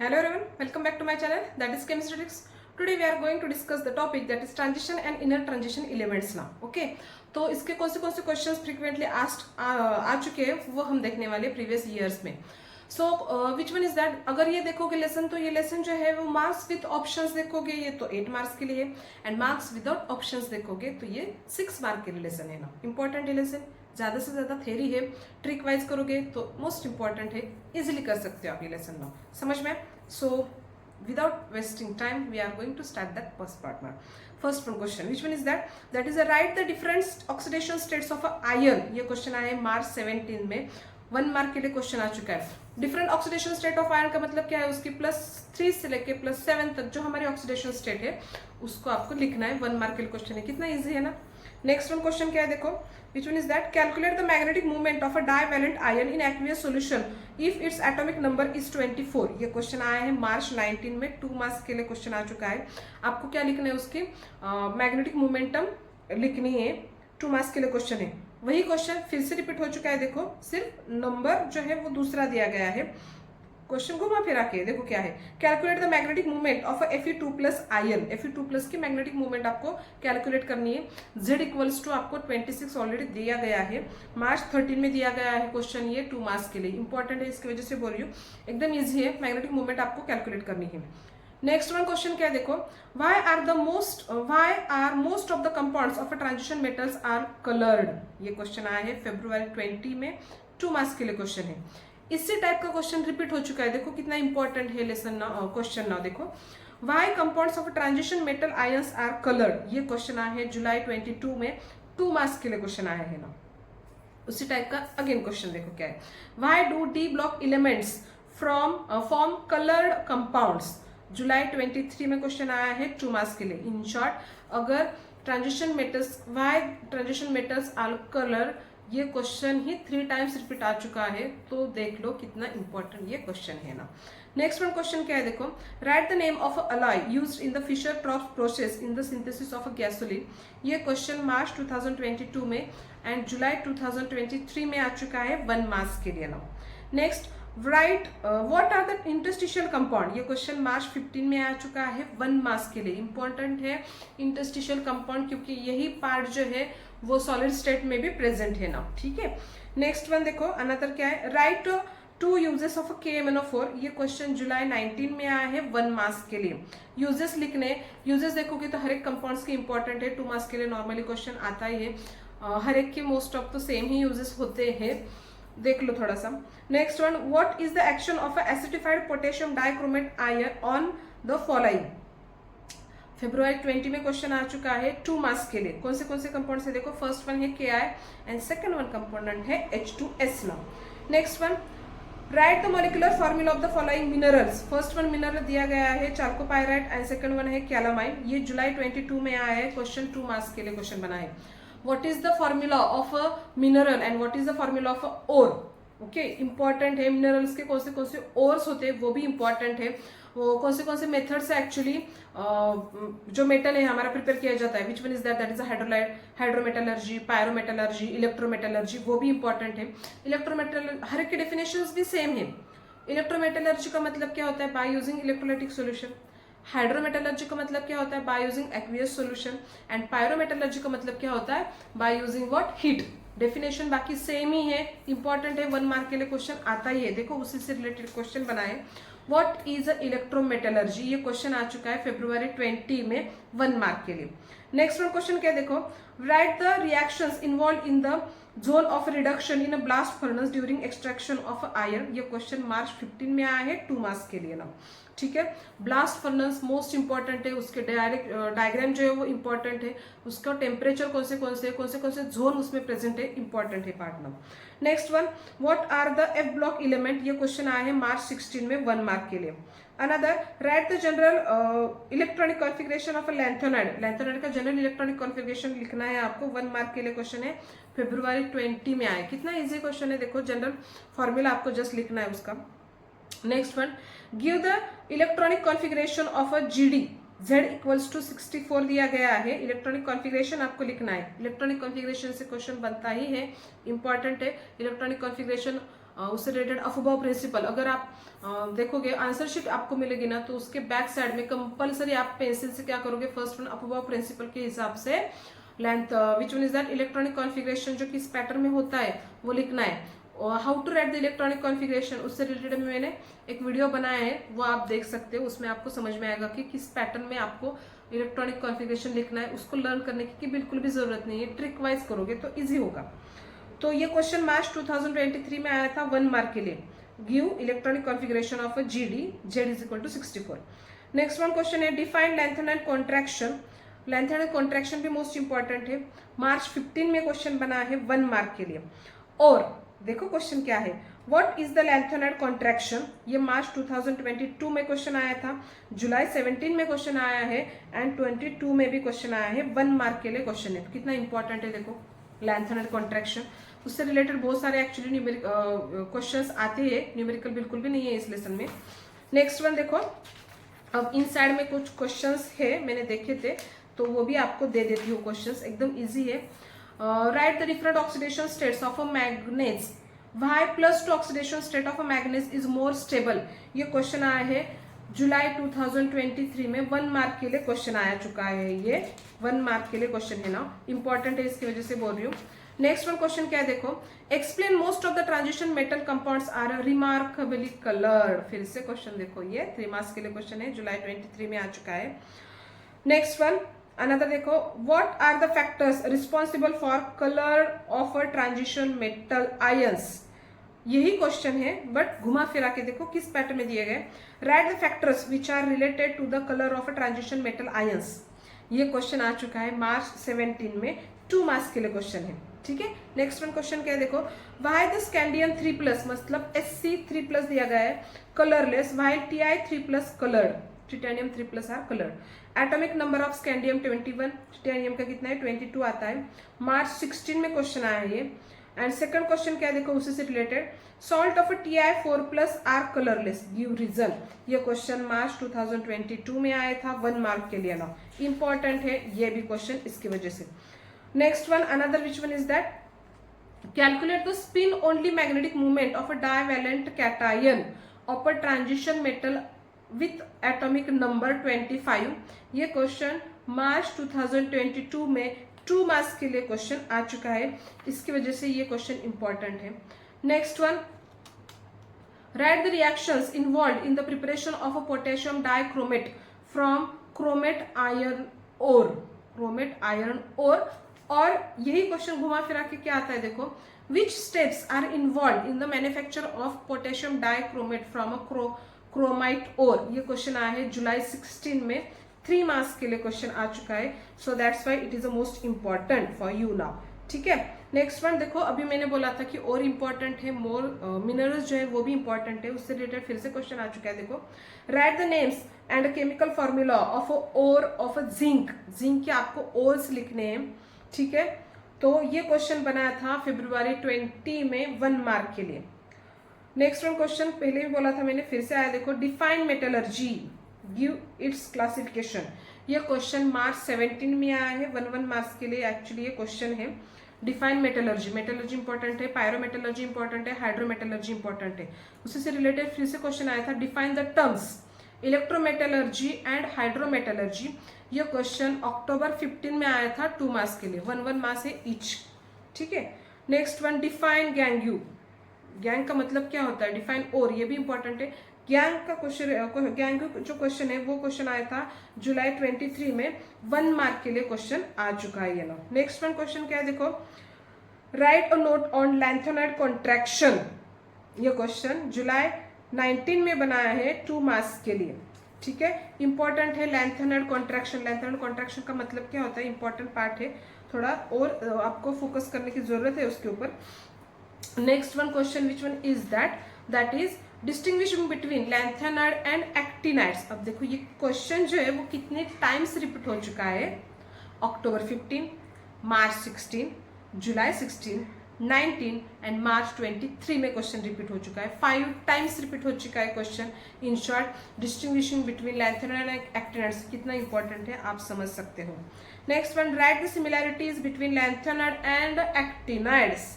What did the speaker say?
Hello everyone, welcome back to my channel, that is Chemistry Tricks. Today we are going to discuss the topic that is transition and inner transition elements now. Okay, तो इसके कौन से questions frequently asked आ चुके हैं वो हम देखने वाले प्रीवियस ईयर्स में. सो विच वन इज दैट. अगर ये देखोगे लेसन तो ये लेसन जो है वो मार्क्स विद ऑप्शंस देखोगे ये तो 8 मार्क्स के लिए, एंड मार्क्स विदाउट ऑप्शंस देखोगे तो ये 6 मार्क के लिए लेसन है ना. इंपॉर्टेंट है लेसन, ज़्यादा से ज़्यादा थेरी है, ट्रिक वाइज करोगे तो मोस्ट इंपॉर्टेंट है, इजिली कर सकते हो आप ये लेसन ना. समझ में? सो without wasting time we are going to start that first part now. First one question, which one is that? That is write the different oxidation states of a iron. ये question आया है मार्च 17 में, 1 mark के लिए question आ चुका है. Different oxidation state of iron का मतलब क्या है, उसकी +3 से लेके +7 तक जो हमारी ऑक्सीडेशन स्टेट है उसको आपको लिखना है. 1 मार्क के लिए क्वेश्चन है, कितना इजी है ना. नेक्स्ट वन क्वेश्चन क्या है देखो, which one is that? Calculate the magnetic movement of a divalent ion in aqueous solution if its atomic number is 24. ये क्वेश्चन आया है मार्च 19 में, 2 मार्क्स के लिए क्वेश्चन आ चुका है. आपको क्या लिखना है, उसकी मैग्नेटिक मोमेंटम लिखनी है. 2 मार्क्स के लिए क्वेश्चन है. वही क्वेश्चन फिर से रिपीट हो चुका है, देखो सिर्फ नंबर जो है वो दूसरा दिया गया है. क्वेश्चन घुमा फिरा के देखो क्या है. Calculate the magnetic movement of Fe2+ ion. Fe2+ की मैग्नेटिक मूवमेंट आपको कैलकुलेट करनी है. Z इक्वल्स टू आपको 26 ऑलरेडी दिया गया है, मार्च 13 में दिया गया है क्वेश्चन. ये 2 मार्क्स के लिए इंपॉर्टेंट है, इसकी वजह से बोल रही हूँ. एकदम ईजी है, मैग्नेटिक मूवमेंट आपको कैलकुलेट करनी है. नेक्स्ट वन क्वेश्चन क्या है देखो, why are most of the compounds of a transition metals are colored. ये क्वेश्चन आया है February 20 में, 2 मार्क्स के लिए क्वेश्चन है. इसी टाइप का क्वेश्चन रिपीट हो चुका है, देखो कितना इंपॉर्टेंट है लेसन क्वेश्चन ना. देखो why compounds of a transition metal ions are colored. ये क्वेश्चन आया है जुलाई 22 में, 2 मार्क्स के लिए क्वेश्चन आया है ना. उसी टाइप का अगेन क्वेश्चन देखो क्या है, why do D block elements form colored compounds. जुलाई 23 में क्वेश्चन आया है, 2 मार्क्स के लिए. इन शॉर्ट, अगर transition metals, why transition metals are colour, ये क्वेश्चन ही 3 टाइम्स रिपीट आ चुका है, तो देख लो कितना इंपॉर्टेंट ये क्वेश्चन है ना. नेक्स्ट वन क्वेश्चन क्या है देखो, right the name of alloy used in the Fischer Tropsch process in the synthesis of a gasoline. ये क्वेश्चन मार्च 2022 में एंड जुलाई 2023 में आ चुका है, 1 मार्क्स के लिए ना. Next, write what are the interstitial compound. ये क्वेश्चन मार्च 15 में आ चुका है, 1 मार्क्स के लिए. इंपॉर्टेंट है इंटरस्टिशियल कंपाउंड, क्योंकि यही पार्ट जो है वो सॉलिड स्टेट में भी प्रेजेंट है ना. ठीक है. नेक्स्ट वन देखो, अनदर क्या है, राइट 2 यूजेस ऑफ KMnO4. ये क्वेश्चन जुलाई 19 में आया है, 1 मार्क्स के लिए. यूजेस लिखने, यूजेस देखोगे तो हर एक कंपाउंड्स के इंपॉर्टेंट है, 2 मार्क्स के लिए नॉर्मली क्वेश्चन आता ही है. हर एक के मोस्ट ऑफ तो सेम ही यूजेस होते हैं, देख लो थोड़ा सा. Next one, what is the action of acidified potassium dichromate ion on the following. February 20 में क्वेश्चन आ चुका है, 2 मार्क्स के लिए. कौन से कंपाउंड है देखो, फर्स्ट वन है Ki and second one component है H2S ना. Next one, right the molecular formula of the following minerals. First one mineral दिया गया है चाल्कोपाइराइट एंड सेकंड वन है कैलामाइन. ये जुलाई 22 में आया है क्वेश्चन, 2 मार्क्स के लिए क्वेश्चन बना है. What is the formula of a mineral and what is the formula of a ore. Okay, important है. मिनरल्स के कौन से ओर्स होते हैं वो भी इंपॉर्टेंट है. वो कौन से मेथड से एक्चुअली जो मेटल है हमारा प्रिपेयर किया जाता है, which one is that is हाइड्रोलाइट, hydrometallurgy, pyrometallurgy, electrometallurgy, वो भी इंपॉर्टेंट है. इलेक्ट्रोमेटल हर एक के डेफिनेशंस भी सेम है. इलेक्ट्रोमेटलर्जी का मतलब क्या होता है, by using electrolytic solution. Hydrometallurgy का मतलब क्या होता है, by using aqueous solution. And pyrometallurgy का मतलब क्या होता है, by using what, heat. Definition बाकी सेम ही है, इंपॉर्टेंट है, 1 मार्क के लिए क्वेश्चन आता ही है. देखो उसी से रिलेटेड क्वेश्चन बनाए. What is electrometallurgy. ये क्वेश्चन आ चुका है February 20 में, 1 मार्क के लिए. नेक्स्ट वन क्वेश्चन क्या देखो, right the reactions involve in the zone of reduction in a blast furnace during extraction of iron. ये क्वेश्चन मार्च 15 में आया है, 2 मार्क्स के लिए ना. ठीक है. ब्लास्ट फर्नेस मोस्ट इंपॉर्टेंट है, उसके डायग्राम जो है वो इंपॉर्टेंट है, उसका टेम्परेचर कौन से जोन उसमें प्रेजेंट है, इंपॉर्टेंट है पार्ट ना. Next one, what are the F block element. ये क्वेश्चन आया है मार्च 16 में, 1 मार्क के लिए. Another, write the general electronic configuration of a lanthanide. Lanthanide का जनरल इलेक्ट्रॉनिक कॉन्फिगरेशन लिखना है आपको, 1 मार्क के लिए क्वेश्चन है, February 20 में आया. कितना इजी क्वेश्चन है, देखो जनरल फॉर्मूला आपको जस्ट लिखना है उसका. Next one, give the electronic configuration of a GD. Z equals to 64 दिया गया है. इलेक्ट्रॉनिक कॉन्फिगरेशन आपको लिखना है. इलेक्ट्रॉनिक कॉन्फिगरेशन से क्वेश्चन बनता ही है, इंपॉर्टेंट है. इलेक्ट्रॉनिक कॉन्फिगरेशन उससे रिलेटेड अफबाव प्रिंसिपल, अगर आप देखोगे आंसर शीट आपको मिलेगी ना, तो उसके बैक साइड में कंपलसरी आप पेंसिल से क्या करोगे, फर्स्ट वन अफबाव प्रिंसिपल के हिसाब से length which one is that electronic configuration जो कि इस पैटर्न में होता है वो लिखना है। How to write the electronic configuration, उससे रिलेटेड मैंने एक वीडियो बनाया है, वो आप देख सकते हो, उसमें आपको समझ में आएगा कि किस पैटर्न में आपको इलेक्ट्रॉनिक कॉन्फ़िगरेशन लिखना है। उसको लर्न करने की बिल्कुल भी जरूरत नहीं है, ट्रिक वाइज करोगे तो इजी होगा। तो ये क्वेश्चन मार्च 2023 में आया था 1 मार्क के लिए। Give electronic configuration of a GD, Z is equal to 64। Next one question है define lengthen and contraction. Lengthen and contraction भी मोस्ट इंपॉर्टेंट है, मार्च 15 में क्वेश्चन बना है 1 मार्क के लिए। और देखो क्वेश्चन क्या है, what is the lengthen and contraction, ये मार्च 2022 में क्वेश्चन आया था, जुलाई 17 में क्वेश्चन आया है एंड 22 में भी क्वेश्चन आया है। 1 मार्क के लिए क्वेश्चन है, कितना इंपॉर्टेंट है देखो लेंथन एंड कॉन्ट्रैक्शन। उससे रिलेटेड बहुत सारे एक्चुअली क्वेश्चंस आते हैं, न्यूमेरिकल बिल्कुल भी नहीं है इस लेसन में। नेक्स्ट वन देखो, अब इन साइड में कुछ क्वेश्चंस है मैंने देखे थे, तो वो भी आपको दे देती हूँ, क्वेश्चंस एकदम इजी है। Write the different oxidation states of a manganese, why plus two oxidation state of a manganese is more stable. ये क्वेश्चन आया है जुलाई 2023 में, 1 मार्क के लिए क्वेश्चन आया चुका है, ये 1 मार्क के लिए क्वेश्चन है ना, इंपॉर्टेंट है इसकी वजह से बोल रही हूँ। नेक्स्ट वन क्वेश्चन क्या है देखो, explain most of the transition metal compounds are remarkably coloured. फिर से क्वेश्चन देखो, ये 3 मार्क्स के लिए क्वेश्चन है, जुलाई 23 में आ चुका है। नेक्स्ट वन अनदर देखो, what are the factors responsible for colour of a transition metal ions. यही क्वेश्चन है बट घुमा फिरा के देखो किस पैटर्न में दिए गए। Write the factors which are related to the colour of a transition metal ions. ये क्वेश्चन आ चुका है मार्च 17 में, 2 मार्क्स के लिए क्वेश्चन है, ठीक है। नेक्स्ट वन क्वेश्चन क्या है देखो, वाई द स्कैंडियम 3+ मतलब Sc3+ दिया गया है colourless, why Ti3+ coloured, titanium 3+ are coloured. Atomic number of scandium 21, titanium का कितना है 22 आता है, मार्च 16 में क्वेश्चन आया है ये। एंड सेकंड क्वेश्चन क्या देखो उसी से related, salt of Ti4+ are colourless, give reason. ये क्वेश्चन मार्च 2022 में आया था, 1 मार्क के लिए ना, इंपॉर्टेंट है ये भी क्वेश्चन इसकी वजह से। Next one another which one is that, calculate the spin only magnetic movement of a divalent cation of a transition metal with atomic number 25। ये क्वेश्चन मार्च 2022 में 2 मार्क्स के लिए क्वेश्चन आ चुका है, इसकी वजह से ये क्वेश्चन इंपॉर्टेंट है। Next one, right the reactions involve in the preparation of a potassium dichromate from chromite iron ore, chromite iron ore. और यही क्वेश्चन घुमा फिरा के क्या आता है देखो, which steps are involve in the manufacture of potassium dichromate from a chromite ore. ये क्वेश्चन आया है जुलाई 16 में, 3 मार्क्स के लिए क्वेश्चन आ चुका है, so that's why it is the most important for you now, ठीक है। नेक्स्ट वन देखो, अभी मैंने बोला था कि और इंपॉर्टेंट है, मोर मिनरल्स जो है वो भी इंपॉर्टेंट है, उससे रिलेटेड फिर से क्वेश्चन आ चुका है देखो, right the names and chemical formula of ore of zinc. Zinc के आपको ओर्स लिखने हैं, ठीक है। तो ये क्वेश्चन बनाया था फरवरी 20 में, 1 मार्क के लिए। नेक्स्ट वन क्वेश्चन पहले भी बोला था मैंने, फिर से आया देखो, define metallurgy, give its classification. ये क्वेश्चन मार्च 17 में आया है, 1 मार्क्स के लिए एक्चुअली ये क्वेश्चन है। डिफाइन मेटलर्जी, मेटलर्जी इंपॉर्टेंट है, पायरोमेटलर्जी इंपॉर्टेंट है, हाइड्रोमेटलर्जी इंपॉर्टेंट है। उसी से रिलेटेड फिर से क्वेश्चन आया था, define the terms electrometallurgy and hydrometallurgy. ये क्वेश्चन अक्टूबर 15 में आया था, 2 मार्क्स के लिए, 1 मार्क्स है ईच, ठीक है। Next one, define gang. Gang का मतलब क्या होता है, डिफाइन और, ये भी इंपॉर्टेंट है। गैंग का क्वेश्चन, गैंग जो क्वेश्चन है वो क्वेश्चन आया था जुलाई 23 में, 1 मार्क के लिए क्वेश्चन आ चुका है ये ना। नेक्स्ट वन क्वेश्चन क्या है देखो, right a note on lanthanide contraction. ये क्वेश्चन जुलाई 19 में बनाया है, 2 मार्क्स के लिए, ठीक है। इंपॉर्टेंट है लैंथेनाइड कॉन्ट्रैक्शन। लैंथेनाइड कॉन्ट्रैक्शन का मतलब क्या होता है, इंपॉर्टेंट पार्ट है, थोड़ा और आपको फोकस करने की जरूरत है उसके ऊपर। Next one question which one is that is distinguishing between lanthanide and actinides. अब देखो ये क्वेश्चन जो है वो कितने टाइम्स रिपीट हो चुका है, अक्टूबर 15, मार्च 16, जुलाई 16, 19 एंड मार्च 23 में क्वेश्चन रिपीट हो चुका है, 5 टाइम्स रिपीट हो चुका है question. In short, distinguishing between lanthanide and actinides कितना इंपॉर्टेंट है आप समझ सकते हो। Next one, right the similarities between lanthanide and actinides.